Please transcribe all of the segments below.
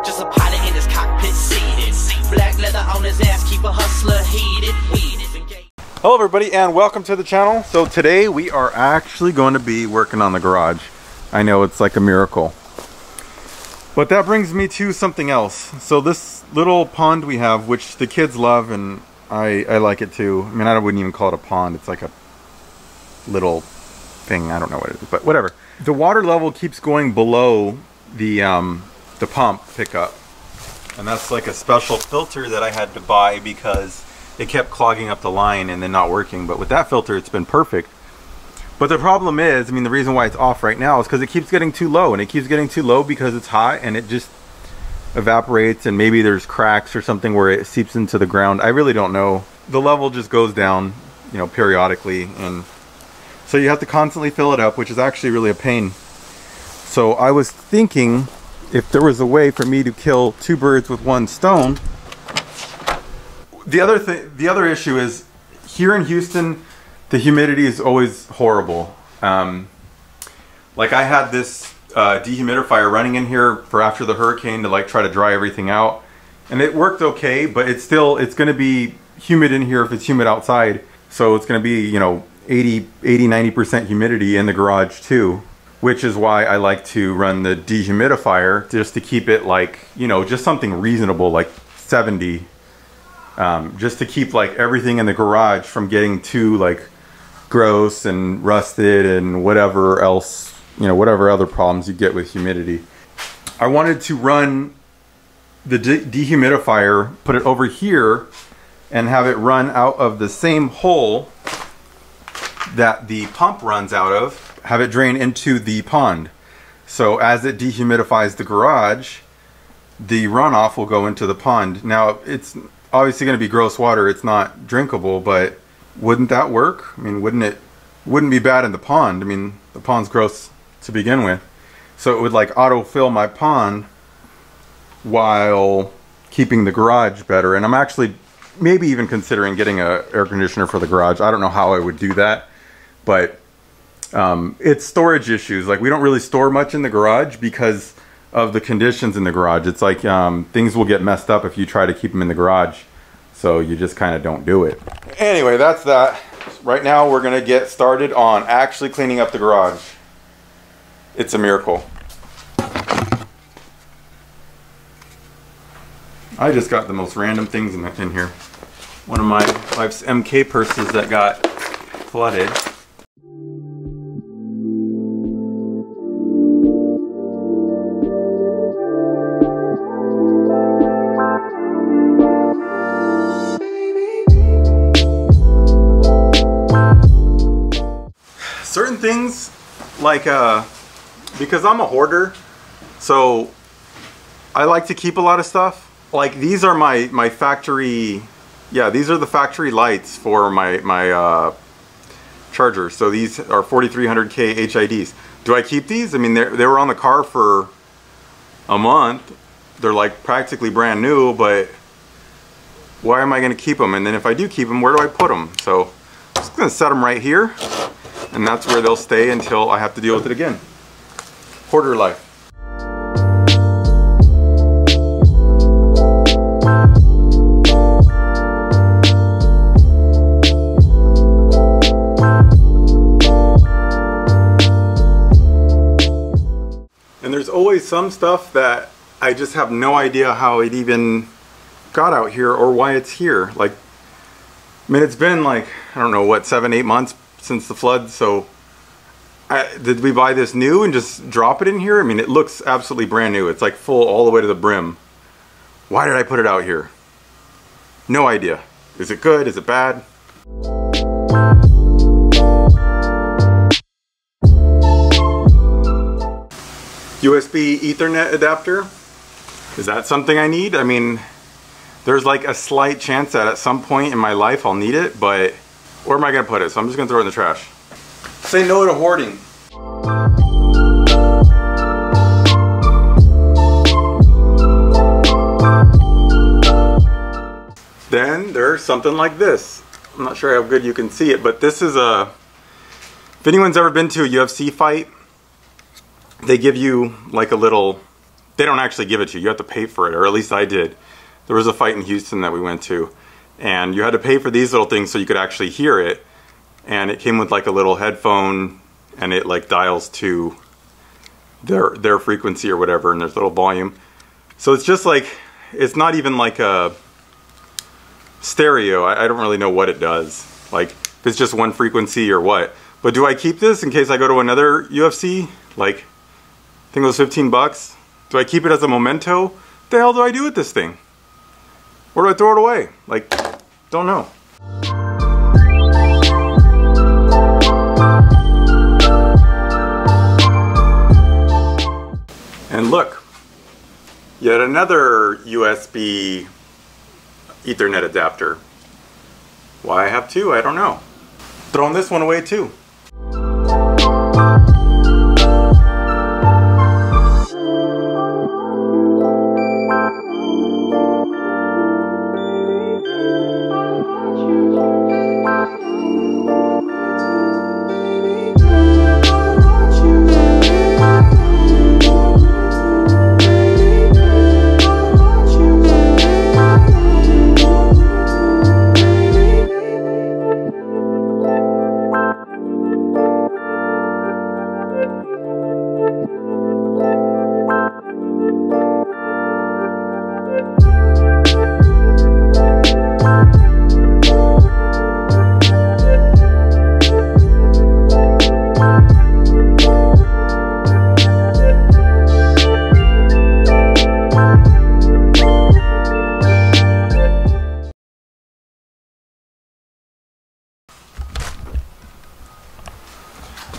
Just a pilot in his cockpit seated. Black leather on his ass, keep a hustler heated. Hello everybody and welcome to the channel. So today we are actually going to be working on the garage. I know it's like a miracle. But that brings me to something else. So this little pond we have, which the kids love and I like it too. I mean, I wouldn't even call it a pond. It's like a little thing. I don't know what it is, but whatever. The water level keeps going below the pump pickup. And that's like a special filter that I had to buy because it kept clogging up the line and then not working. But with that filter, it's been perfect. But the problem is, I mean, the reason why it's off right now is because it keeps getting too low. And it keeps getting too low because it's hot and it just evaporates, and maybe there's cracks or something where it seeps into the ground. I really don't know. The level just goes down, you know, periodically, and so you have to constantly fill it up, which is actually really a pain. So I was thinking if there was a way for me to kill two birds with one stone. The other issue is here in Houston, the humidity is always horrible. Like I had this dehumidifier running in here for after the hurricane to like try to dry everything out, and it worked okay, but it's going to be humid in here if it's humid outside. So it's going to be, you know, 80-90% humidity in the garage too, which is why I like to run the dehumidifier just to keep it like, you know, just something reasonable like 70, just to keep like everything in the garage from getting too like gross and rusted and whatever else, you know, whatever other problems you get with humidity. I wanted to run the dehumidifier, put it over here, and have it run out of the same hole that the pump runs out of, have it drain into the pond. So as it dehumidifies the garage, the runoff will go into the pond. Now, it's obviously going to be gross water. It's not drinkable, but wouldn't that work? I mean, wouldn't be bad in the pond. I mean, the pond's gross to begin with. So it would like autofill my pond while keeping the garage better. And I'm actually maybe even considering getting an air conditioner for the garage. I don't know how I would do that, but it's storage issues. Like we don't really store much in the garage because of the conditions in the garage. It's like things will get messed up if you try to keep them in the garage. So you just kind of don't do it. Anyway, that's that. Right now we're going to get started on actually cleaning up the garage. It's a miracle. I just got the most random things in here. One of my wife's MK purses that got flooded. Certain things, like because I'm a hoarder, so I like to keep a lot of stuff. Like these are my factory, yeah, these are the factory lights for my charger. So these are 4300K HIDs. Do I keep these? I mean, they were on the car for a month. They're like practically brand new, but why am I going to keep them? And then if I do keep them, where do I put them? So I'm just going to set them right here, and that's where they'll stay until I have to deal with it again. Hoarder life. And there's always some stuff that I just have no idea how it even got out here or why it's here. Like, I mean, it's been like, I don't know, what, 7-8 months since the flood, so did we buy this new and just drop it in here? I mean, it looks absolutely brand new. It's like full all the way to the brim. Why did I put it out here? No idea. Is it good? Is it bad? USB Ethernet adapter. Is that something I need? I mean, there's like a slight chance that at some point in my life I'll need it, but where am I gonna put it? So I'm just gonna throw it in the trash. Say no to hoarding. Then there's something like this. I'm not sure how good you can see it, but this is a, if anyone's ever been to a UFC fight, they give you like a little they don't actually give it to you. You have to pay for it, or at least I did. There was a fight in Houston that we went to, and you had to pay for these little things so you could actually hear it. And it came with like a little headphone, and it like dials to their frequency or whatever, and there's a little volume. So it's just like, it's not even like a stereo. I don't really know what it does. Like, if it's just one frequency or what. But do I keep this in case I go to another UFC? Like, I think it was 15 bucks. Do I keep it as a memento? What the hell do I do with this thing? Or do I throw it away? Like, don't know. And look, yet another USB Ethernet adapter. Why I have two, I don't know. Throwing this one away too.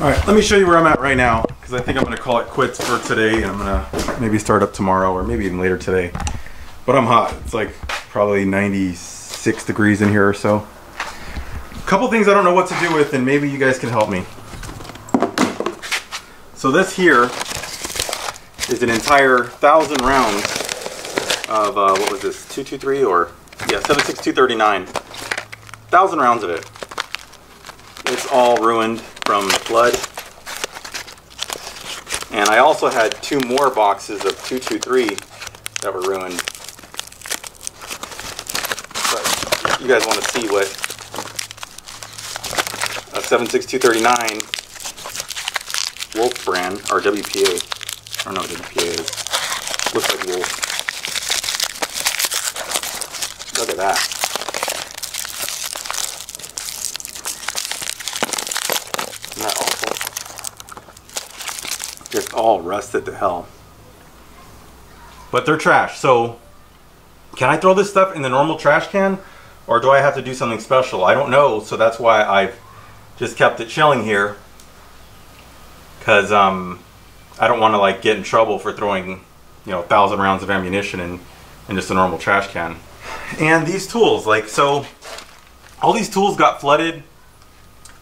Alright, let me show you where I'm at right now, because I think I'm going to call it quits for today, and I'm going to maybe start up tomorrow, or maybe even later today. But I'm hot. It's like probably 96 degrees in here or so. A couple things I don't know what to do with, and maybe you guys can help me. So this here is an entire 1,000 rounds of, what was this, 223 or, yeah, 7.6239. 1,000 rounds of it. It's all ruined from flood. And I also had 2 more boxes of 223 that were ruined. But you guys want to see what a 7.6239 Wolf brand, or WPA. I don't know what WPA is. Looks like Wolf. Look at that. Isn't that awful? Just all rusted to hell. But they're trash, so can I throw this stuff in the normal trash can? Or do I have to do something special? I don't know, so that's why I've just kept it chilling here. Because I don't want to like get in trouble for throwing, you know, 1,000 rounds of ammunition in just a normal trash can. And these tools, like, so all these tools got flooded.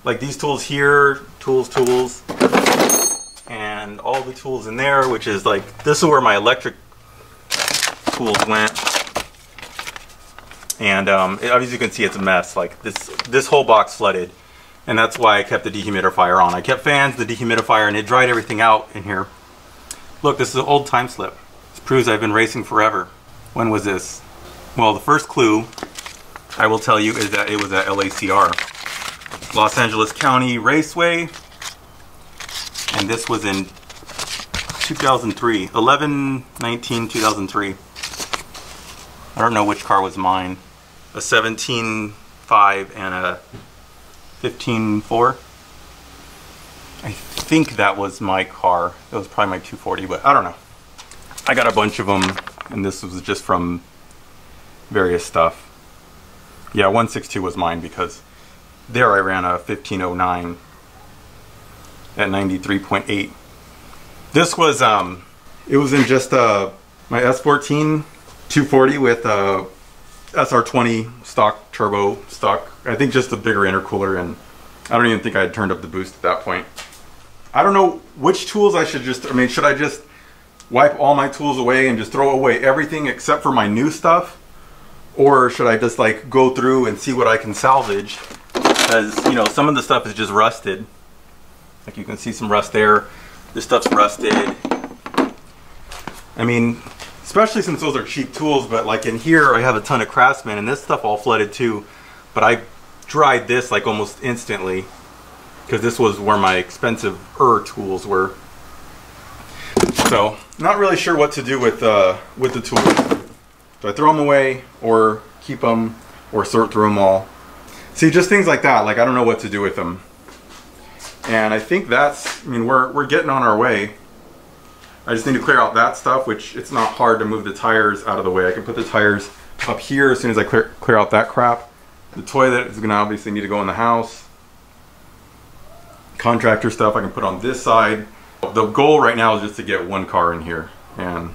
Like these tools here, tools, and all the tools in there, which is like, this is where my electric tools went. And as you can see, it's a mess. Like this whole box flooded. And that's why I kept the dehumidifier on. I kept fans, the dehumidifier, and it dried everything out in here. Look, this is an old time slip. This proves I've been racing forever. When was this? Well, the first clue I will tell you is that it was at LACR, Los Angeles County Raceway, and this was in 2003, 11/19/2003. I don't know which car was mine. A 17.5 and a 15.4. I think that was my car. That was probably my 240, but I don't know. I got a bunch of them, and this was just from various stuff. Yeah, 162 was mine because there I ran a 1509 at 93.8. This was it was in just my S14 240 with SR20 stock turbo stock. I think just a bigger intercooler, and I don't even think I had turned up the boost at that point. I don't know which tools I should just, I mean, should I just wipe all my tools away and just throw away everything except for my new stuff? Or should I just like go through and see what I can salvage? Because, you know, some of the stuff is just rusted. Like you can see some rust there. This stuff's rusted. I mean, especially since those are cheap tools, but like in here I have a ton of Craftsman and this stuff all flooded too. But I dried this like almost instantly because this was where my expensive tools were. So not really sure what to do with the tools. Do I throw them away or keep them or sort through them all? See, just things like that. Like I don't know what to do with them. And I think that's, I mean, we're getting on our way. I just need to clear out that stuff, which it's not hard to move the tires out of the way. I can put the tires up here as soon as I clear out that crap. The toilet is gonna obviously need to go in the house. Contractor stuff I can put on this side. The goal right now is just to get one car in here and,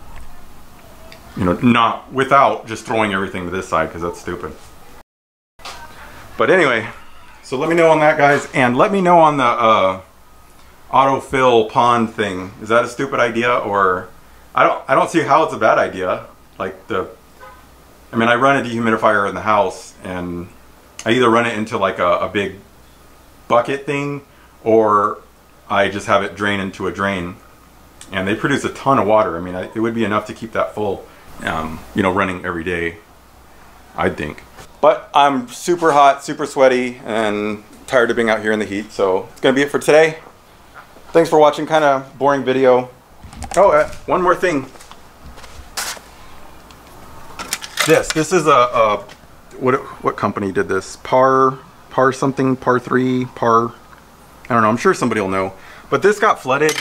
you know, not without just throwing everything to this side because that's stupid. But anyway, so let me know on that, guys, and let me know on the autofill pond thing. Is that a stupid idea, or I don't see how it's a bad idea. Like I mean, I run a dehumidifier in the house, and I either run it into like a big bucket thing, or I just have it drain into a drain, and they produce a ton of water. I mean, it would be enough to keep that full, you know, running every day, I'd think. But I'm super hot, super sweaty, and tired of being out here in the heat, so it's gonna be it for today. Thanks for watching, kind of boring video. Oh, one more thing. This is a what company did this? Par something, Par 3, Par, I don't know, I'm sure somebody will know. But this got flooded,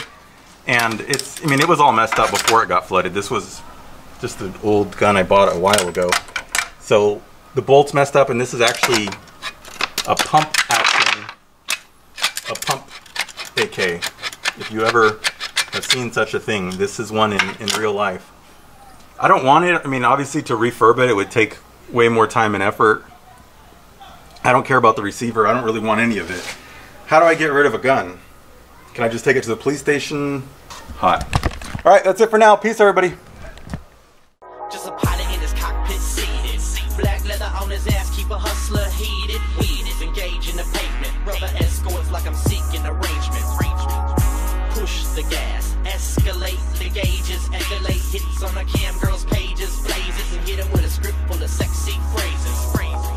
and I mean, it was all messed up before it got flooded. This was just an old gun I bought a while ago. So the bolt's messed up, and this is actually a pump action, a pump AK. If you ever have seen such a thing, this is one in real life. I don't want it. I mean, obviously to refurb it, it would take way more time and effort. I don't care about the receiver. I don't really want any of it. How do I get rid of a gun? Can I just take it to the police station? Hot. All right, that's it for now. Peace, everybody. Just a pilot in his cockpit seated. Black leather on his ass, keep a hustler heated. Engage in the pavement. Rubber escorts like I'm seeking arrangement. Push the gas, escalate the gauges, escalate hits on the cam girls' pages, blazes, and hit 'em with a script full of sexy phrases.